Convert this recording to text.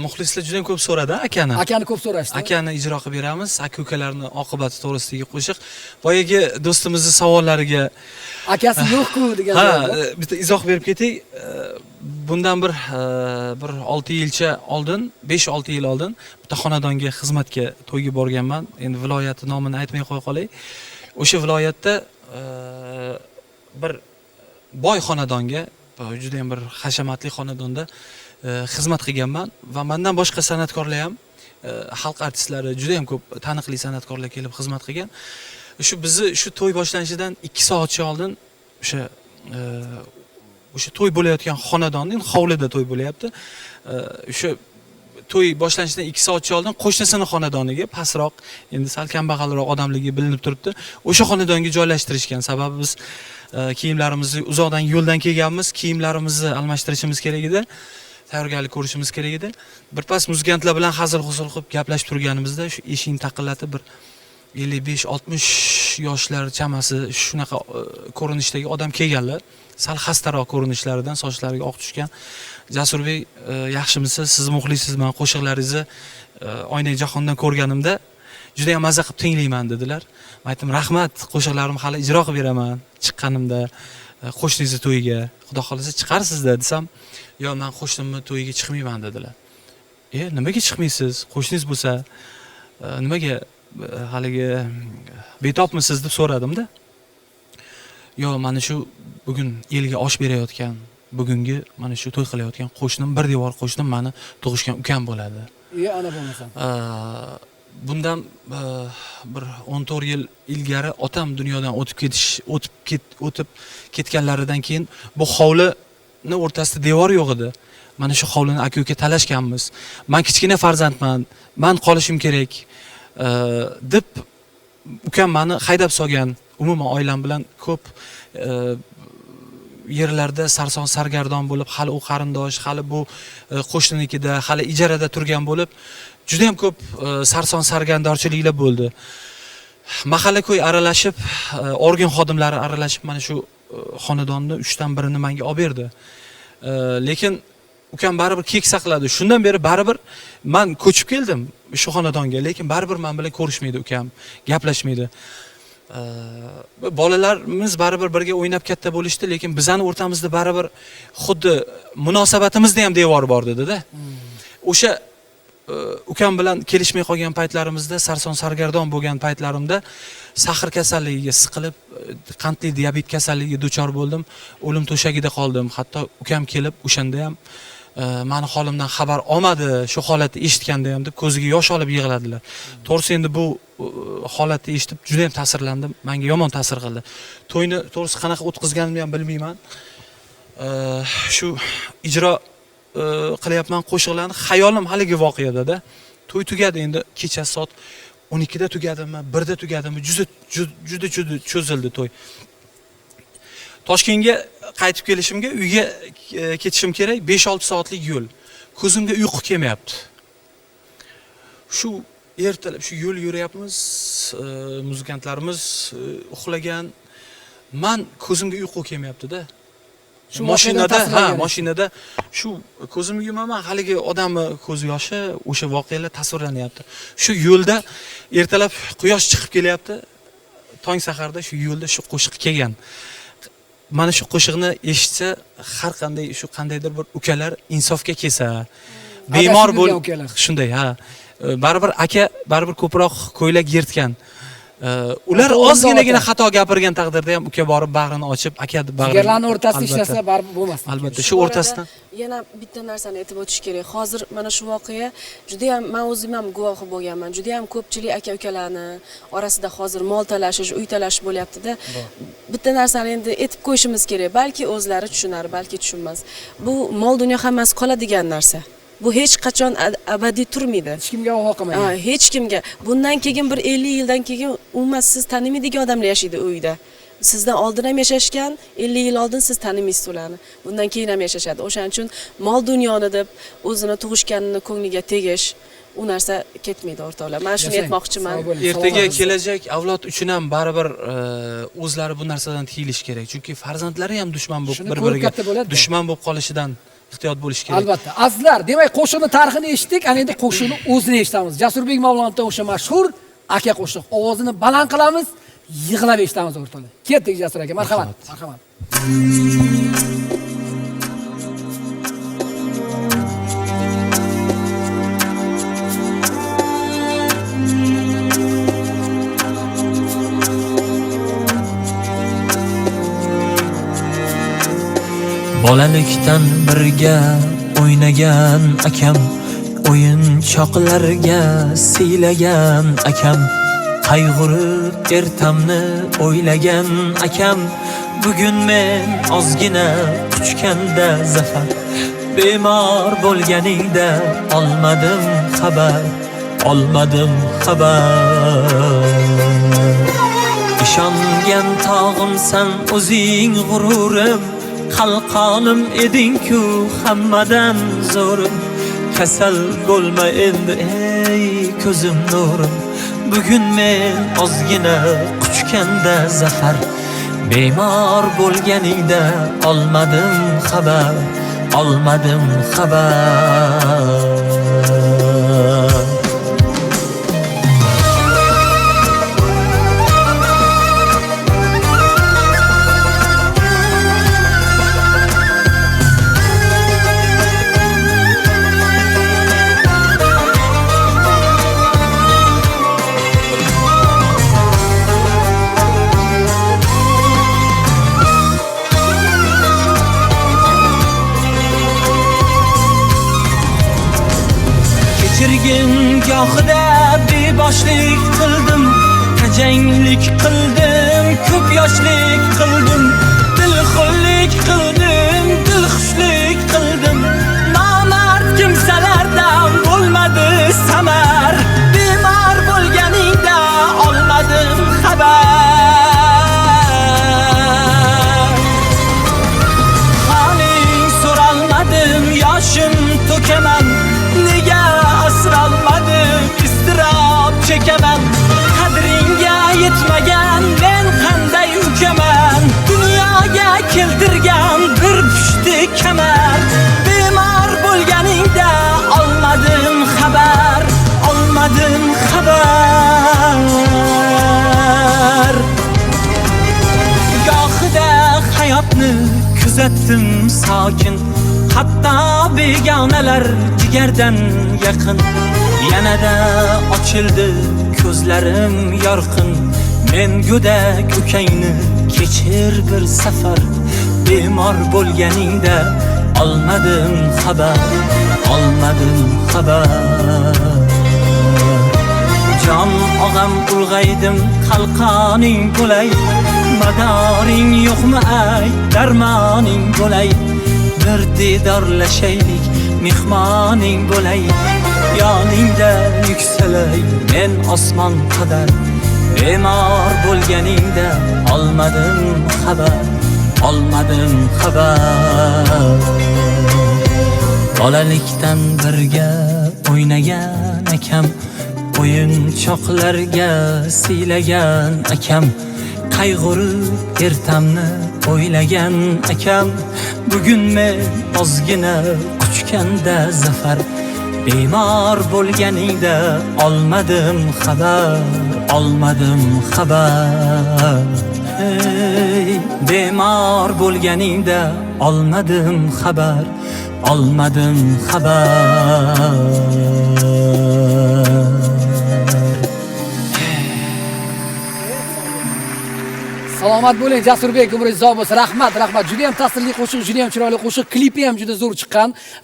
Muxlislar juda ham ko'p so'radi akani. Akani ko'p so'rashdi. Akani ijro qilib beramiz. Aka-ukalarning oqibati to'g'risidagi qo'shiq. Boyagi do'stimizning savollariga Akasi yo'q-ku degan. bitta izoh berib ketay. Bundan bir 6 yilcha oldin, 5-6 yil oldin bitta xonadonga xizmatga to'yga borganman. Endi viloyati nomini aytmay qo'ya qolay. O'sha viloyatda bir boy xonadonga, juda ham bir hashamatli xonadonda xizmat qilganman va mendan boshqa san'atkorlar ham, xalq artistlari, juda ham ko'p taniqli san'atkorlar kelib xizmat qilgan. Bizni shu to'y boshlanishidan 2 soatcha oldin o'sha to'y bo'layotgan xonadonning hovlida to'y bo'layapti. O'sha to'y boshlanishidan 2 soatcha oldin qo'shnisining xonadoniga, pastroq, endi sal kambag'alroq odamligi bilinib turibdi. O'sha xonadonga joylashtirishgan. Sababi biz kiyimlarimizni uzoqdan yo'ldan kelganmiz, kiyimlarimizni almashtirishimiz kerak edi. Tayyorgarlik ko'rishimiz kerak edi. Birpas muzikantlar bilan hazil-huzul qilib gaplashib turganimizda shu eshikni taqillatib bir 55-60 yoshlar chamasi shunaqa ko'rinishdagi odam kelganlar. Sal xastaroq ko'rinishlaridan, sochlariga oq tushgan. Jasurbek, yaxshimisiz? Siz muxlisizman, qo'shiqlaringizni Oynay jahondan ko'rganimda juda ham mazza qilib tinglayman dedilar. Men aytdim, rahmat, qo'shiqlarimni hali ijro qilib beraman. Chiqqanimda qo'shningizni to'yiga, xudo xolasa chiqarsiz-da desam, "Yo'q, men qo'shnimni to'yiga chiqmayman" dedilar. Nimaga chiqmaysiz? Qo'shningiz bo'lsa, nimaga haligi betobmisiz deb so'radim-da. "Yo'q, mana shu bugun elga osh berayotgan, bugungi mana shu to'y qilayotgan qo'shnim, bir devor qo'shnim meni tug'ishgan ukam bo'ladi." Ana bo'lmasa. Bundan bir 14 yil ilgari otam dunyodan o'tib ketganlaridan keyin bu hovlini o'rtasida devor yo'q edi. Mana shu hovlini aka-uka talashganmiz. Men kichkina farzandman, men qolishim kerak deb ukam meni haydab solgan. Umuman oilam bilan ko'p yerlarda sarson sargardon bo'lib, hali u qarindosh, hali bu qo'shninikida, hali ijarada turgan bo'lib, juda ham ko'p sarson sargardonchiliklar bo'ldi. Mahalla-ko'y aralashib, organ xodimlari aralashib mana shu xonadonni 3dan birini menga olib berdi. Lekin ukam baribir kek saqladi. Shundan beri baribir men ko'chib keldim shu xonadonga, lekin baribir men bilan ko'rishmaydi ukam, gaplashmaydi. Bolalarimiz baribir birga o'ynab katta bo'lishdi, lekin bizning o'rtamizda baribir xuddi munosabatimizda ham devor bor dedi-da. O'sha ukam bilan kelishmay qolgan paytlarimizda, sarson sargardon bo'lgan paytlarimda sahr kasalligiga siqilib, qandli diabet kasalligiga duchor bo'ldim. O'lim to'shagida qoldim. Hatto ukam kelib o'shanda ham meni holimdan xabar olmadi, shu holatni eshitganda ham deb ko'ziga yosh olib yig'ladilar. To'g'risi endi bu holatni eshitib juda ham ta'sirlandim. Menga yomon ta'sir qildi. To'yni to'g'risi qanaqa o'tkazganimni ham bilmayman. Shu ijro qilyapman qo'shiqlarni, xayolim haligi voqeada-da. To'y tugadi endi, kecha soat 12 da tugadimi, 1 da tugadimi, juda cho'zildi to'y. Toshkentga qaytib kelishimga, uyga ketishim kerak, 5-6 soatlik yo'l. Ko'zimga uyqu kelmayapti. Shu ertalab shu yo'l yuryapmiz, muzikantlarimiz uxlagan. Men ko'zimga uyqu kelmayapti-da. Shu mashinada shu ko'zimni yumaman, haligi odamni ko'z yoshi, o'sha voqealar tasvirlanyapti. Shu yo'lda ertalab quyosh chiqib kelyapti. Tong saharda shu yo'lda shu qo'shiq kelgan. Mana shu qo'shiqni eshitsa, har qanday shu qandaydir bir ukalar insofga kelsa, bemor bo'lib shunday, baribir aka, baribir ko'proq ko'ylak yirtgan. Ular ozginagina xato gapirgan taqdirda ham uka borib bag'rini ochib, aka bag'rini. Jigarlarning o'rtasida ishlasa baribir bo'lmas. Albatta, shu o'rtasidan yana bitta narsani aytib o'tish kerak. Hozir mana shu voqea juda ham, men o'zim ham guvohi bo'lganman. Juda ham ko'pchilik aka-ukalarni orasida hozir mol talashish, uy talashish bo'lyapti-da. Bitta narsani endi aytib qo'yishimiz kerak. Balki o'zlari tushunar, balki tushunmas. Bu mol dunyo hammasi qoladigan narsa. Bu hech qachon abadiy turmaydi. Hech kimga vafo qilmaydi. Hech kimga. Bundan keyin bir 50 yildan keyin umuman siz tanimaydigan odamlar yashaydi uyda. Sizdan oldin ham yashashgan, 50 yil oldin siz tanimaysiz ularni. Bundan keyin ham yashashadi. O'shaning uchun mol dunyoni deb o'zini tug'ishganini ko'ngliga tegish, u narsa ketmaydi o'rtoqlar. Men shuni aytmoqchiman. Ertaga kelajak avlod uchun ham baribir o'zlari bu narsadan tiyilish kerak. Chunki farzandlari ham dushman bo'lib, bir-biriga dushman bo'lib qolishidan ehtiyot bo'lish kerak. Albatta. Azizlar, demak qo'shiqni tarixini eshitdik, ana endi qo'shiqni o'zini eshitamiz. Jasurbek Mavlonovdan o'sha mashhur aka qo'shiq. Ovozini baland qilamiz, yig'lab eshitamiz o'rtoqlar. Ketdik Jasur aka, marhamat. Marhamat. Bolalikdan birga o'ynagan akam, o'yinchoqlarga siylagan akam, qayg'urib ertamni o'ylagan akam, bugun men ozgina quchganda zafar, bemor bo'lganingda olmadim xabar, olmadim xabar. Ishongan tog'imsan o'zing g'ururim, qalqonim eding-ku hammadan zo'rim, kasal bo'lma endi ey ko'zim nurim, bugun men ozgina quchganda zafar, bemor bo'lganingda olmadim xabar, olmadim xabar. Kechirgin gohida beboshlik qildim, tajanglik qildim, ko'p yoshlik qildim, dilxunlik qildim, dilxushlik qildim, nomard kimsalardan bo'lmadi samar, bemor bo'lganingda olmadim xabar. Haling so'ralmadim, yoshim to'kaman, nega asralmadim, iztirob chekaman, qadringga yetmagan men qanday ukaman, dunyoga keltirgan bir pushti kamar, bemor bo'lganingda olmadim xabar, olmadim xabar. Gohida hayotni kuzatdim sokin, hatto begonalar jigardan yaqin, yanada ochildi ko'zlarim yorqin, men go'dak ukangni kechir bir safar, bemor bo'lganingda olmadim xabar, olmadim xabar. Jon og'am ulg'aydim, qalqoning bo'lay, madoring yo'qmi ay, darmoning bo'lay, bir didorlashaylik, mehmoning bo'lay, yoningda yuksalay men osmon qadar, bemor bo'lganingda olmadim xabar, olmadim xabar. Bolalikdan birga o'ynagan akam, o'yinchoqlarga siylagan akam, qayg'urib ertamni o'ylagan akam, bugun men ozgina quchganda zafar, bemor bo'lganingda olmadim xabar, olmadim xabar. Hey, bemor bo'lganingda olmadim xabar, olmadim xabar. Salomat bo'ling Jasurbek, umringiz uzoq bo'lsin. Rahmat, rahmat. Juda ham ta'sirli qo'shiq, juda ham chiroyli qo'shiq, klipi ham juda zo'r chiqqan.